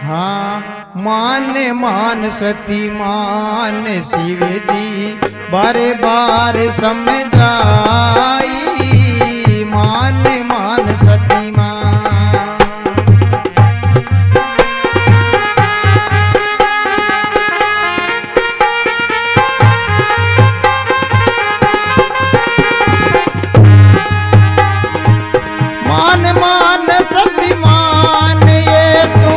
हाँ मान मान सती मान शिव जी बारे बार समझाई मान मान सती मान मान सती मान ये तू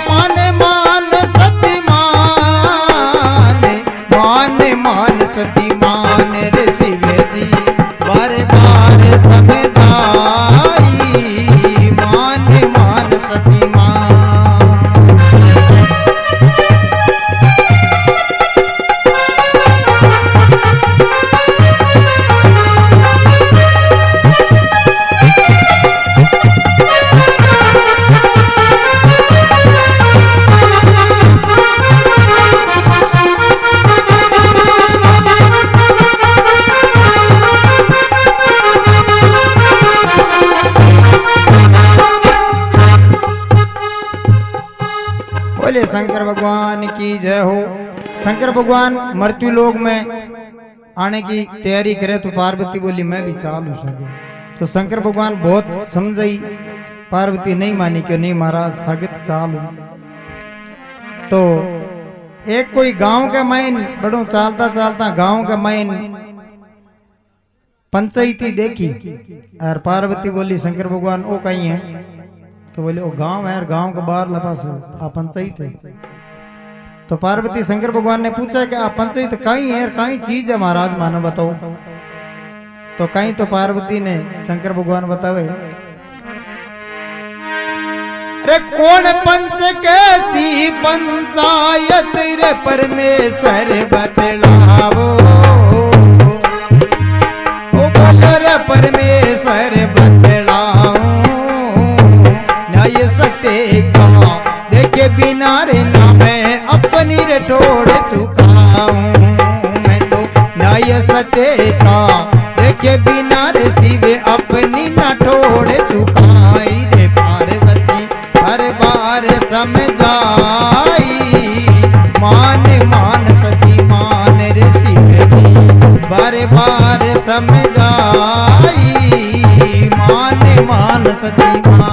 मान मान सती मान मान सती मान रे शिव जी बार बार समझाई मान मान सती बोले शंकर भगवान की जय हो। शंकर भगवान मृत्यु लोक में आने की तैयारी करे तो पार्वती बोली मैं भी चाल हो सके। तो शंकर भगवान बहुत समझाई, पार्वती नहीं मानी क्यों नहीं महाराज सागित चाल। तो एक कोई गांव के माइन बड़ो चालता चालता गांव के माइन पंचायती देखी और पार्वती बोली शंकर भगवान ओ कहीं है। तो बोले वो गांव है, गांव के बाहर लपास आप पंचायत है। तो पार्वती शंकर भगवान ने पूछा कि आप पंचायत कहीं है, कहीं चीज है महाराज मानो बताओ। तो कहीं तो पार्वती ने शंकर भगवान बतावे रे कौन पंच कैसी पंचायत रे परमेश्वर बतलावो ओ बोलो रे परमेश्वर बतलाओ न्याय सत्य का देखे बिना रे ना मैं अपनी रे ठोड़ चुकाऊं। मैं तो न्याय सत्य का देखे बिना रे शिवे अपनी ना ठोड़ चुकाई रे पार्वती हर बार समझाई मान मान सती मान रे शिव जी बार बार समझाई मान मान सती मान।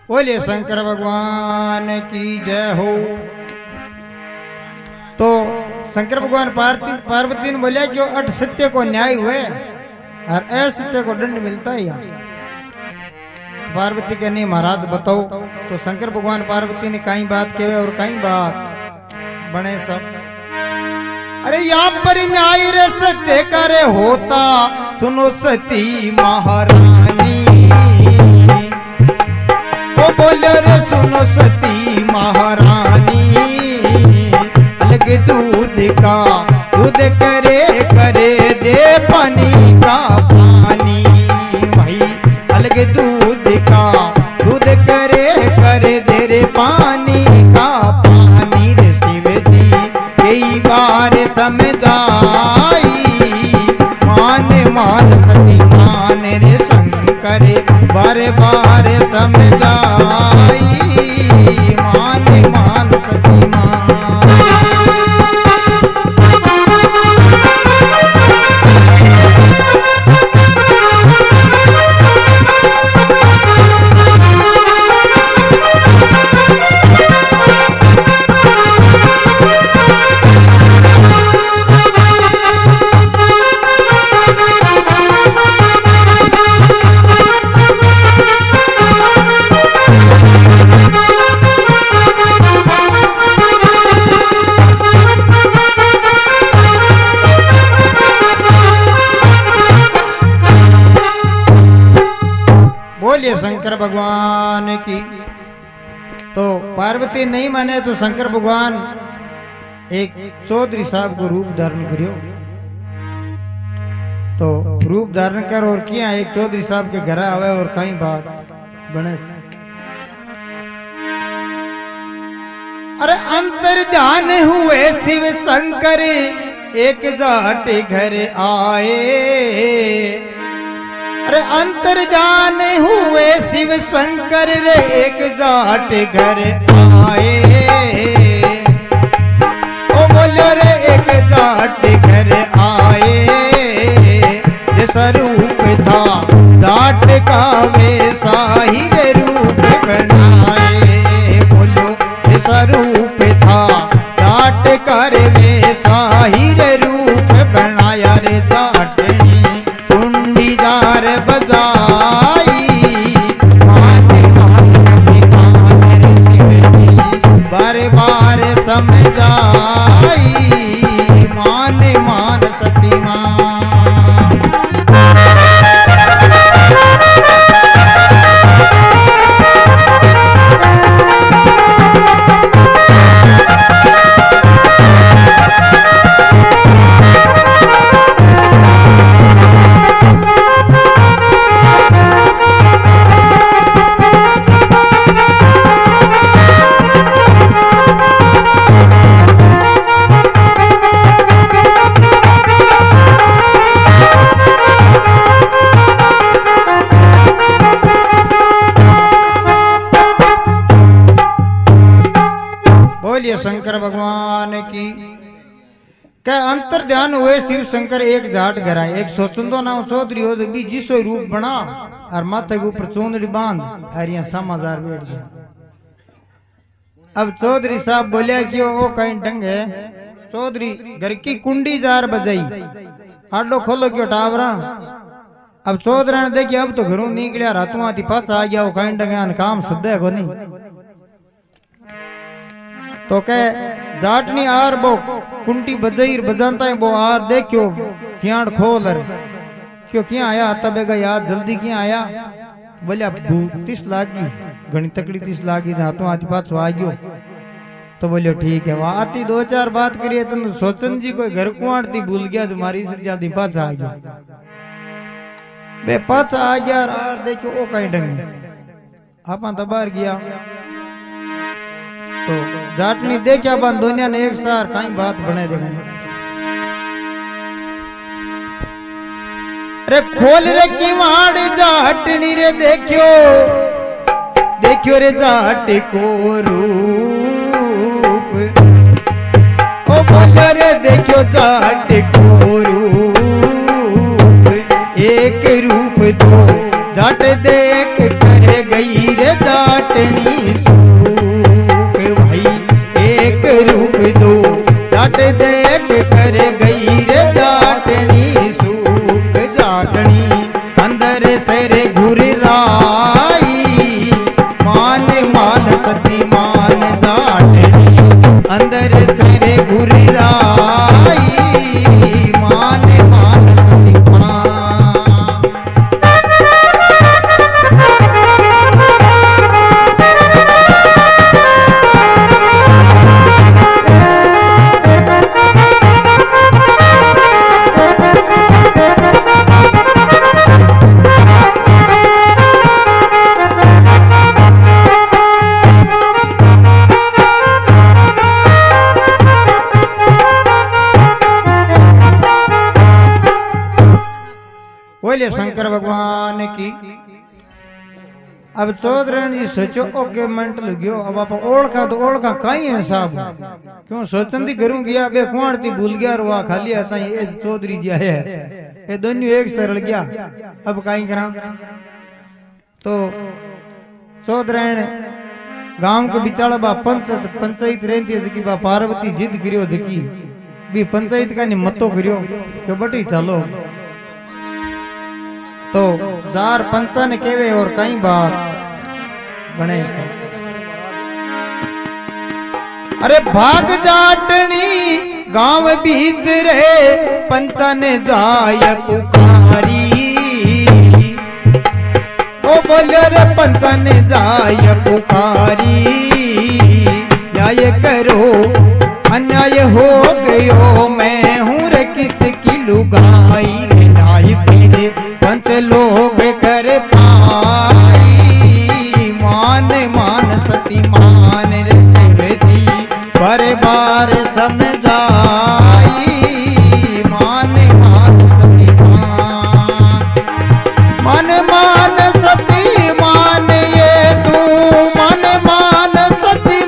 बोले शंकर भगवान की जय हो। तो शंकर भगवान पार्वती ने बोला कि अट सत्य को न्याय हुए और असत्य को दंड मिलता है यहाँ। पार्वती के नहीं महाराज बताओ। तो शंकर भगवान पार्वती ने कहीं बात कहे और कहीं बात बने सब। अरे यहाँ पर न्याय रे सत्य करे होता सुनो सती महारानी वो बोलो रे सुनो सती महारानी अलग दूध का दूध करे करे दे पानी का पानी भाई अलग दूध का दूध करे करे दे रे पानी का पानी रे शिव जी कई बार समझाई मान मान सती मान रे शंकर बार बार समझाई मान मान सती बोलिए शंकर भगवान की। तो पार्वती नहीं माने तो शंकर भगवान एक चौधरी साहब को रूप धारण करियो। तो रूप धारण कर और किया एक चौधरी साहब के घर आवे और कई बात बने। अरे अंतर ध्यान हुए शिव शंकर एक जाट घर आए। अरे अंतर ध्यान हुए शिव शंकर रे एक जाट घर आए। ओ बोलो रे एक जाट घर आए। स्वरूप था जाट का वैसा ही रूप बनाए। बोलो स्वरूप था जाट कर वैसा ही रूप बनाया रे। जाटनी कुंडी जार बजाई मान बार बार समझाई मान सती मां। शंकर भगवान की। क्या अंतर ध्यान हुए शिव शंकर एक जाट घराए। एक सोचंदो नाम चौधरी हो भी जिसो रूप बना और माथे के ऊपर चोंदड़ी बांध हरिया समाचार बैठ गया। अब चौधरी साहब बोलिया कि वो कहीं ढंग है। चौधरी घर की कुंडी जार बजाई आडो खोलो क्यों टावरा। अब चौधरी ने देखिए अब तो घरों निकलिया रातों आती पास आ गया। वो कहीं ढंग काम सदे को नहीं। तो कह जाटनी आर बो कुंटी बजाई बजाता है। वो आर देखो क्या खोल क्यों क्या आया तबेगा याद जल्दी क्या आया। बोलिया 30 लागी घनी तकड़ी 30 लागी हाथों आती पास आ गयो। तो बोलियो ठीक है। वहां आती 2-4 बात करिए तो सोचन जी कोई घर कुआड़ती भूल गया तुम्हारी जल्दी पास आ गया। बे पास आ गया यार देखो वो कहीं ढंग आप दबार गया। तो जाटनी देखा बन दुनिया ने एक सार कई बात बने देगा। रे खोल रे किवाड़ जाटनी रे देखियो देखियो रे जाट को रूप। ओ बोलो रे देखियो जाट को रूप। एक रूप दो जाट देख कर गई रे जाटनी एक रूप दो जाट देख कर गई रे जाटनी सूप। जाटनी अंदर सर घुराई मान सती मान। जाटनी अंदर सर घुराई मान सती मान। बोलिए शंकर भगवान की। अब चौधरी जी सोचो ओके मेंटल गयो। अब आप ओळखा तो ओळखा कई है साहब क्यों सोचन दी करूं गया बे कुआड़ती भूल गया रुआ खाली आता ये चौधरी जी आया ये दोनों एक सरल गया। अब कई करा तो चौधरी ने गांव के बिचाड़ा बा पंचायत रहती है बा पार्वती जिद करियो जकी भी पंचायत का मतो करियो तो बटी चलो। तो 4 पंचा ने केवे और कई बात बने। अरे भाग जाटनी गांव भीतरे पंचा ने जाय पुकारी। ओ बोलो रे पंचन जाय पुकारी, न्याय करो अन्याय हो गयो, मैं हूँ रे किसकी लुगाई, न्याय तेरे पंच लोग कर पाई, मान मान सती मान रे शिव जी बार बार समझाई, मान मान सती मान सती मान, ये तू मान सती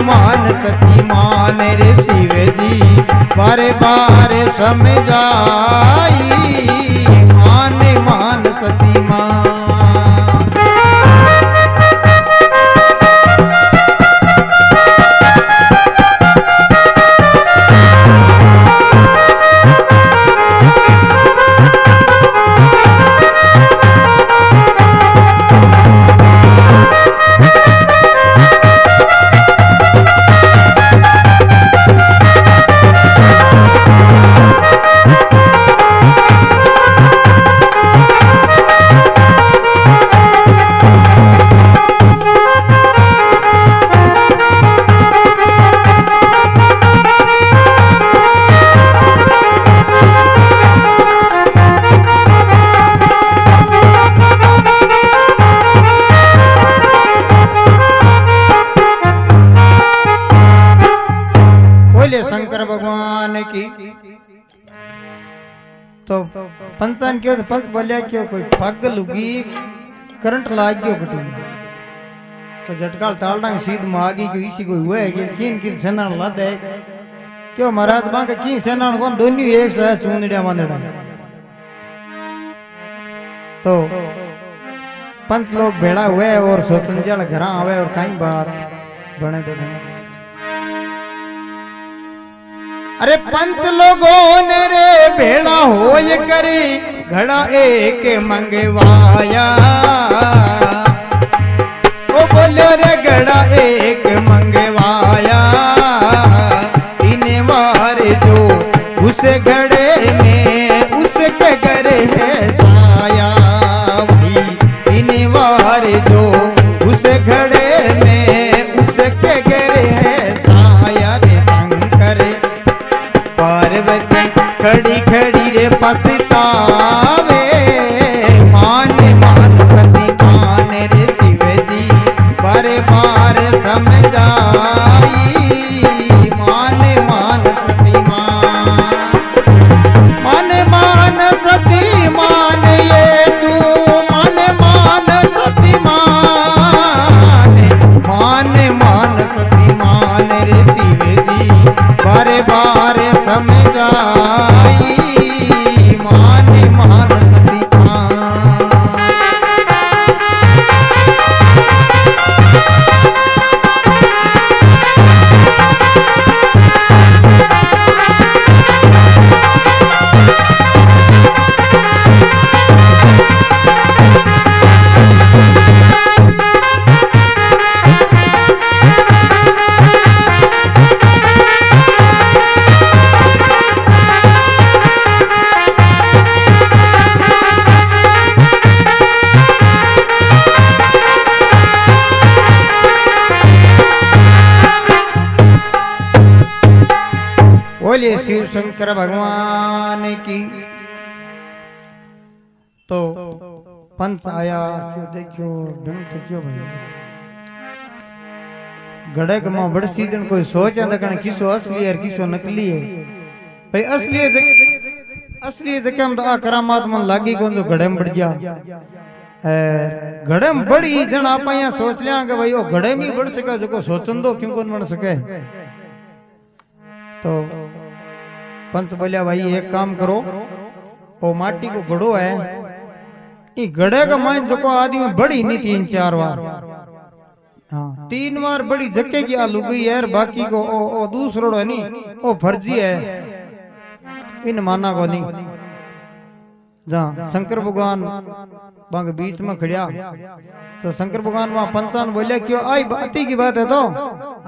मान सती मान रे शिव जी बार बार समझाई, मान सती मान। शंकर भगवान की। तो पंचान क्यों पंच बोलिया क्यों कोई पग लुगी करंट लाग गयो कटू तो झटकाल तालडांग सीध मागी क्यों इसी कोई हुआ है कि किन सेनान लद है क्यों महाराज बांके की सेनान कौन दोनों एक साथ चूंदड़िया मांदड़ा तो पंच लोग भेड़ा हुए और सोचंजल घर आवे और कई बात बने देखो। अरे पंच लोगों ने रे भेड़ा हो ये करी घड़ा एक मंगवाया, ओ बोलो रे घड़ा एक मंगवाया, तीन बार जो उस घड़े में उसके घर है साया, वही तीन बार जो उस घड़े में उसके घर है साया रे शंकर पार्वती खड़ी खड़ी रे पछतावे, मान मान सती मान रे शिव जी बार बार समझाई, मान मान सती मान सती मान, ये तू मान सती मान सती मान रे शिव जी बार बार समझाई, मान सती बोलिए शिव शंकर भगवान की। तो पंच आया क्यों देखियो ढंग से क्यों भाई गड़क में बड़ सीजन कोई सोचा देखना किसो असली है किसो नकली है भाई। असली जगह में तो आ करामात मन लागी कौन तो घड़े में बढ़ जा घड़े में बड़ी जन आप यहाँ सोच लिया कि भाई वो घड़े में बढ़ सके जो सोचन दो क्यों कौन बन सके। तो पंच बोलिया भाई एक काम करो वो माटी को घड़ो है ये घड़े का मान जो आदमी बड़ी नहीं 3-4 बार हाँ 3 बार बड़ी जक्के की आलू गई है बाकी को ओ दूसरो है नहीं वो फर्जी है इन माना को नहीं। जहाँ शंकर भगवान बांग बीच में खड़िया तो शंकर भगवान वहां पंचान बोलिया क्यों आई अति की बात है तो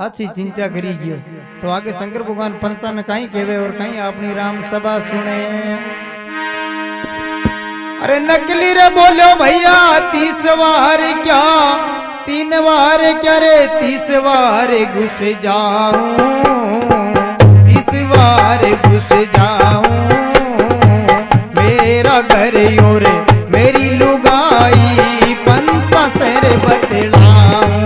अच्छी चिंता करी गयो। तो आगे शंकर भगवान पंचान कहीं कहवे और कहीं अपनी राम सभा सुने। अरे नकली रे बोलो भैया 30 बार क्या 3 बार क्या रे 30 बार घुस जाऊं 30 बार घुस जाऊं मेरा घर और मेरी लुगाई पंचा सर बतलाऊं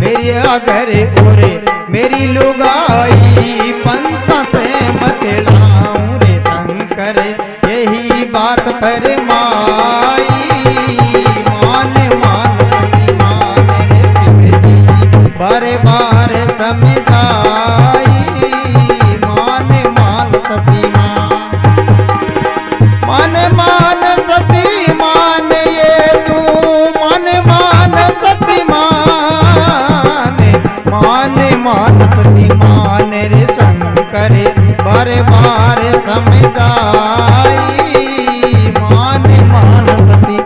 मेरा घर और मेरी लुगाई पंचा से बतलाऊं रे शंकर यही बात पर माई मान मान रे शिव जी बारे बार समझाई मान मान सती मान सती मान ये तू मान सती मान सती मान रे शंकर बारे बार समझाई मान सती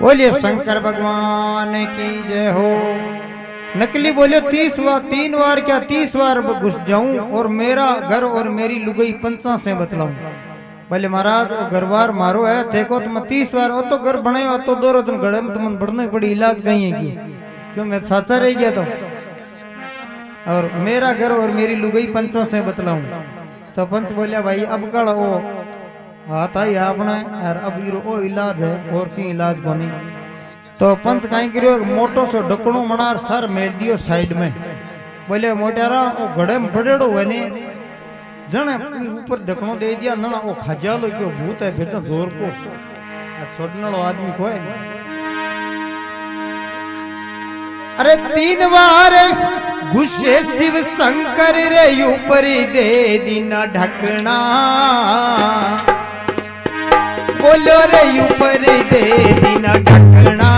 बोलिए शंकर भगवान की जय हो। नकली बोले 30 बार 3 बार क्या 30 बार घुस जाऊं और मेरा घर और मेरी लुगाई पंचा से बतलाऊं। बोले महाराज घरवार मारो है देखो तुम 30 बार और तो घर बने हो तो दो दिन घड़े में तुम बढ़ने पड़ी इलाज कहीं है क्यों मैं साचा रह गया तो और मेरा घर और मेरी लुगाई पंचा से बतलाऊं। तो पंच बोलिया भाई अब कल वो आता ही आपने यार अब ओ इलाज है और की इलाज बनी। तो पंच कहीं करियो मोटो सो ढकणो मनार सर मेल दियो साइड में। बोले मोटारा ओ घड़े में पड़ेड़ो है ने जने ऊपर ढकणो दे दिया ना वो खजा लो क्यों भूत है बेचा जोर को छोटने वाला आदमी को है। अरे 3 बार घुसे शिव शंकर रे ऊपर दे दीना ढकना बोलो रे ऊपर दे दीना ढकना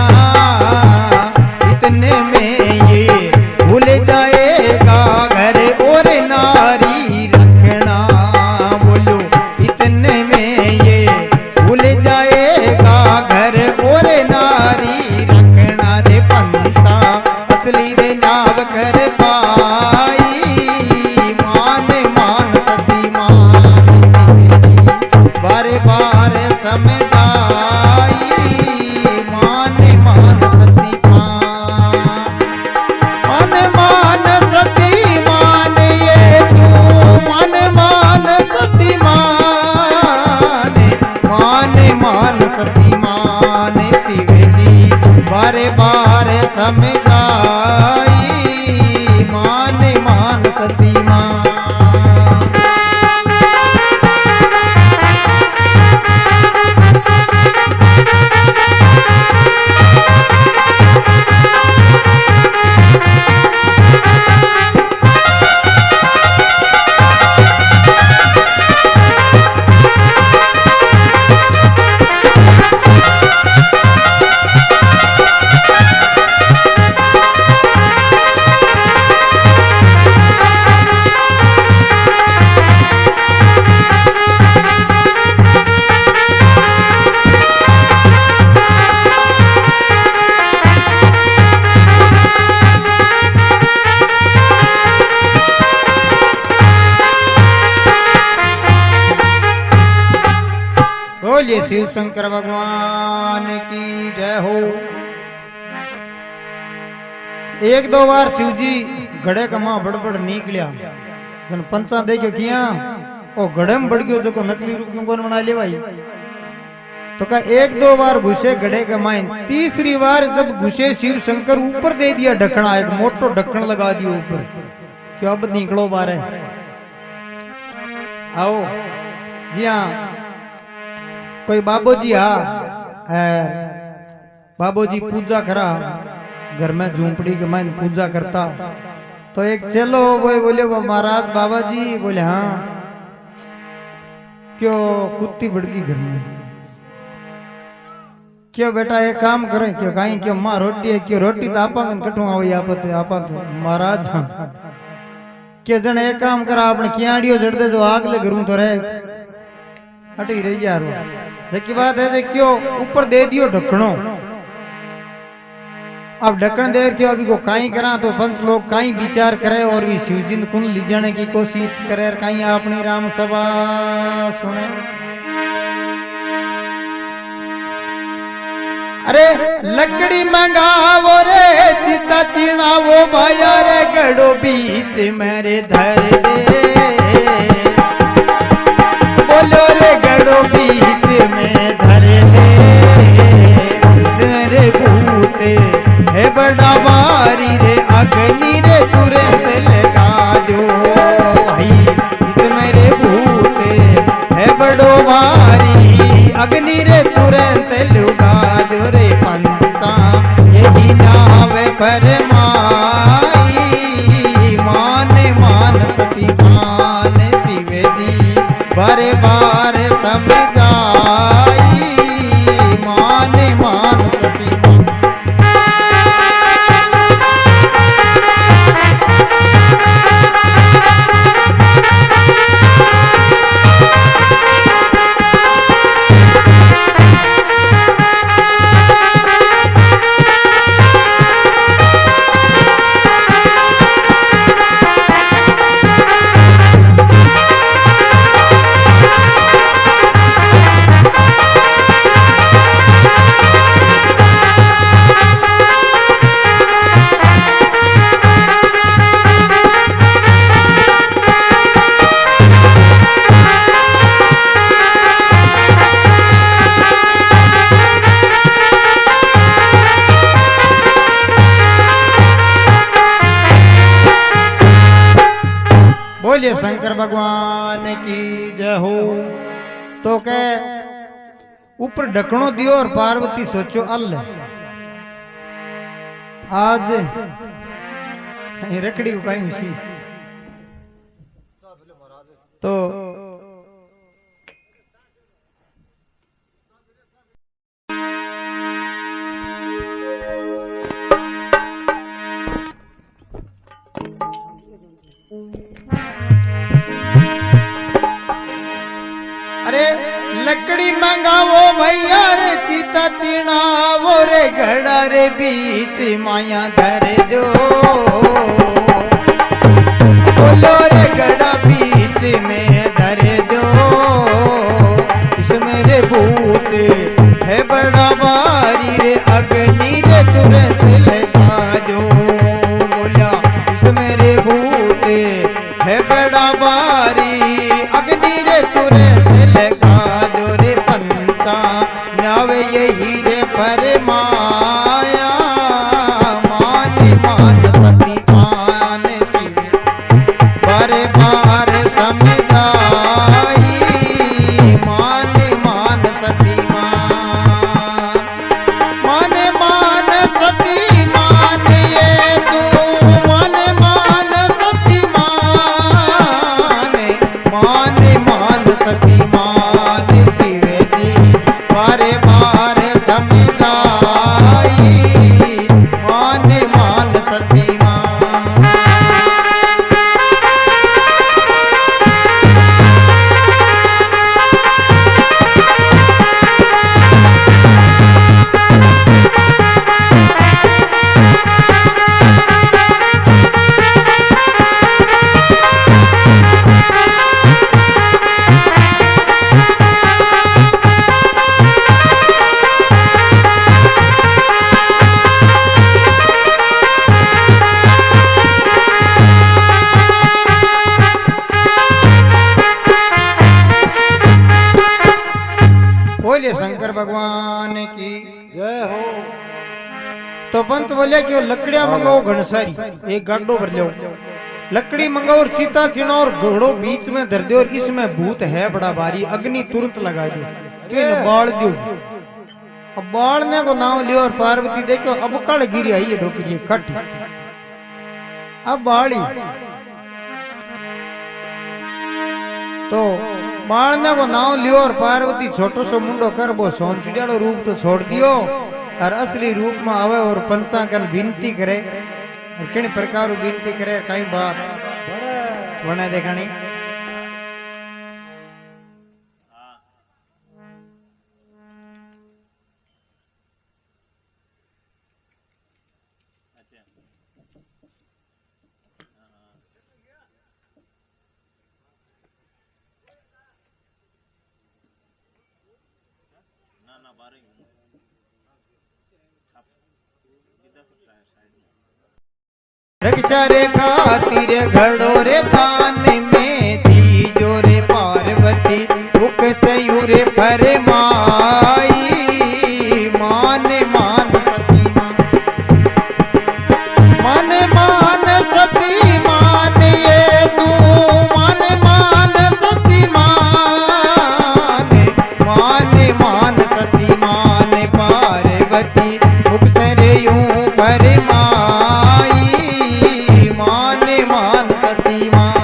इतने में ये भूल जाएगा घर और नारी रखना बोलो इतने में ये भूल जाएगा घर और नारी रखना रे पंता असली रे नाव कर पाई मान सती बारे बार समझाई मान सती मान ये तू मान सती मान सती मान शिव जी बारे बार समझाई मान सती बोलिए शिव शंकर भगवान की जय हो। 1-2 बार शिव जी घड़े का मां बड़बड़ निकलिया पंचा दे के किया ओ घड़े में बढ़ गयो जो नकली रूप क्यों कौन बना ले भाई। तो का एक दो बार घुसे घड़े के माइन, तीसरी बार जब घुसे शिव शंकर ऊपर दे दिया ढक्कना, एक मोटो ढक्कन लगा दिया ऊपर, क्यों अब निकलो बारे। आओ जी हाँ, कोई बाबू जी बाबू जी पूजा करा घर में झूंपड़ी के माइन पूजा करता, तो एक चलो वो बोले वो महाराज बाबा जी, बोले हाँ क्यों कुत्ती बड़की घर में, क्यों बेटा एक काम करें, क्यों कहीं क्यों माँ रोटी है, क्यों रोटी तो आपा कटू आओ आप तो महाराज हाँ के जन एक काम करा अपने कियाड़ियो जड़ दे जो आग ले करूं तो रहे हटी रही यार। देखी बात है क्यों ऊपर दे दियो ढक्कनो, अब ढक्कन देर क्यों अभी को काई करा तो पंच लोग काई विचार करे और भी शिवजी ने कुंड ले जाने की कोशिश करे, काई अपनी राम सभा सुने। अरे लकड़ी मंगावो रे चिता चिणावो भाया रे गड़ो बीच मेरे धर दे, बोलो रे गड़ो बीच में धर दे, तेरे भूत है बड़ा बारी रे अग्नि रे तुरंत लगा दो भाई, इसमें रे भूत है बड़ो बारी अग्नि रे तुरंत लगा दो रे पंता, यही नाव परमाई मान मान सती मान शिव जी बारे बार समझाई मान मान सती मान। बोलिए शंकर भगवान की जय हो। तो के ऊपर ढकनो दियो और पार्वती सोचो अल्लाह आज रकड़ी को कहीं उसी तो अरे लकड़ी मंगावो भैया रे चिता चिणावो रे घड़ा रे बीच माया धर दो, बोलो रे घड़ा बीच में धर दो, इसमें रे भूत है बड़ा बारी रे अग्नि रे तुरंत लगा दो, बोला इसमें रे भूत है बड़ा बारी अग्नि रे तुरंत लगा दो रे पंता, नाव यही रे परमाया मान मान सती मान शिव बारे बार समझाई मान मान सती मान मान सती मान ये तू मान मान सती मान भगवान की जय हो। तो पंत बोले कि लकड़ियां मंगाओ घनसारी, एक गाडो भर लो लकड़ी मंगाओ और सीता चिनो और घोड़ो बीच में धर दो और इसमें भूत है बड़ा भारी, अग्नि तुरंत लगा दो, क्यों बाल दो। अब बालने को नाम लियो और पार्वती देखो अब कड़ गिरी आई है ढोकरी कट, अब बाड़ी तो बालने को नाम लियो और पार्वती छोटो सो मुंडो कर वो सोनचुड़ियाड़ो रूप तो छोड़ दियो और असली रूप में आवे और पंचा कन विनती करे, किन प्रकार विनती करे कई बात बने देखनी। रक्षा रे खातिर घड़ो रे दान में थी जो रे पार्वती मुख सयूरे फरमाई, मान मान सती मान मान सती मान ये तू मान मान सती मान मान सती मान पार्वती मुख सरे यूं फरमाई, मान सती मान।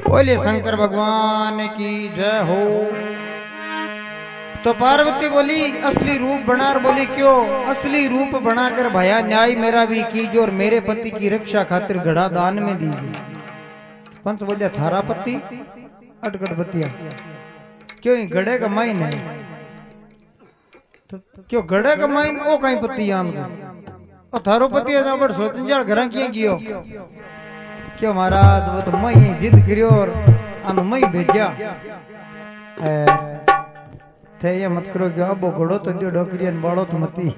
बोले शंकर भगवान की जय हो। तो पार्वती बोली असली रूप बना, बोली क्यों असली रूप बनाकर भया न्याय मेरा भी कीजिए और मेरे पति की रक्षा खातिर घड़ा दान में दीजिए। पंच बोलिया थारा पति अटकट पतिया क्यों घड़े का माइन है, तो क्यों घड़े का माइन ओ कहीं पति आन को थारो पति है बड़ सोचन जाड़ घर किए गियो क्यों महाराज वो तो मैं जिद करियो और अनु मैं भेजा थे ये मत करो क्यों अब घोड़ो तो दियो डोकरियन बाड़ो तो मती।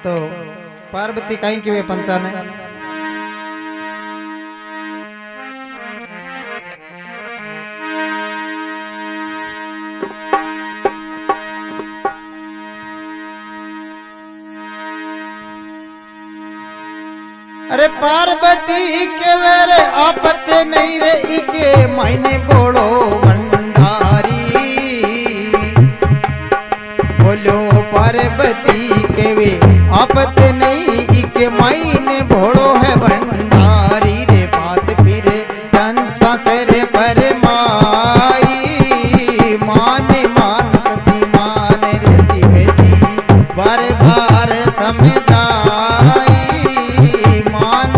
तो पार्वती कहीं की वे पंचा ने अरे पार्वती के वेरे आपत नहीं रे इके मायने बोलो भंडारी, बोलो पार्वती के वे आपत नहीं इके मायने बोलो है भंडारी रे, बात फिरे चंसा सरे पर माई मान मान सती मान रे शिव जी बार बार समझाई, मान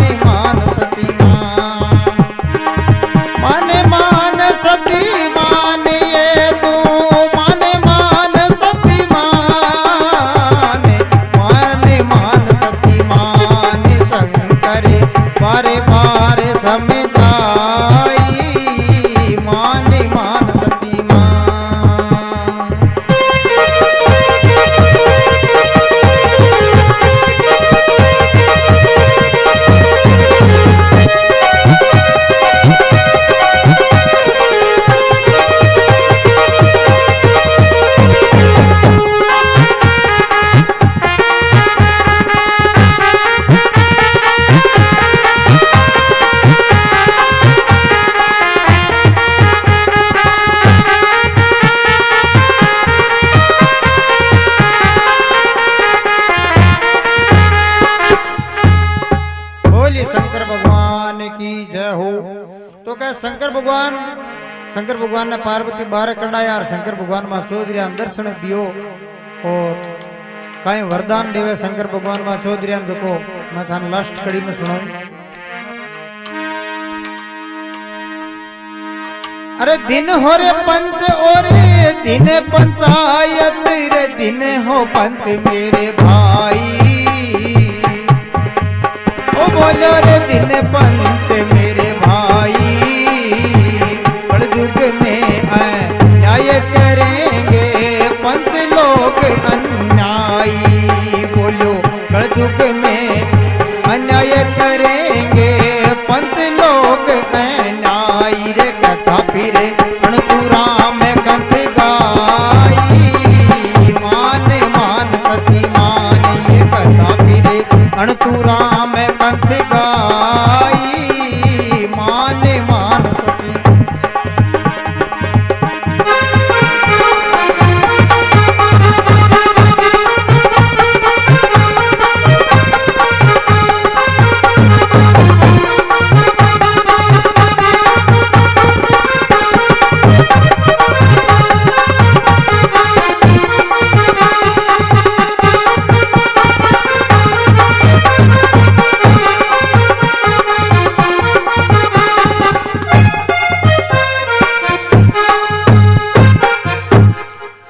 मान सती मान ये तू मान मान सती मान सती मान शंकर बारे बार समझाई, मान मान सती मान। भगवान की जय हो। तो क्या शंकर भगवान ने पार्वती बाहर कढ़ाया और शंकर भगवान मां चौधरी दर्शन दियो और कई वरदान देवे शंकर भगवान मां चौधरी देखो मैं थान लास्ट कड़ी में सुनाऊं। अरे दिन हो रे पंच और दिन पंचायत रे दिन हो पंच मेरे भाई ओ बोलो रे दिन पंच मेरे भाई कलयुग में अन्याय करेंगे पंच लोग अन्यायी बोलो कलयुग में अन्याय करेंगे पंच लोग अन्यायी रे कथा फिरे अणतुरा में कंठ गाई मान मान सती मान ये कथा फिरे अणतुरा में कंठ गाई मान मान सती।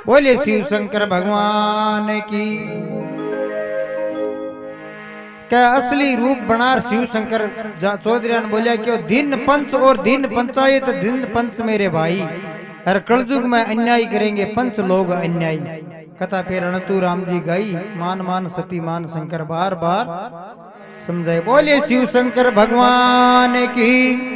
बोले शिव शंकर भगवान की। क्या असली रूप बनार शिव शंकर चौधरी ने बोलिया कि दिन पंच और दिन पंचायत दिन पंच मेरे भाई हर कलयुग में अन्याय करेंगे पंच लोग अन्यायी कथा फिर अणतु राम जी गाई मान मान सती मान शंकर बार बार समझाए। बोले शिव शंकर भगवान की।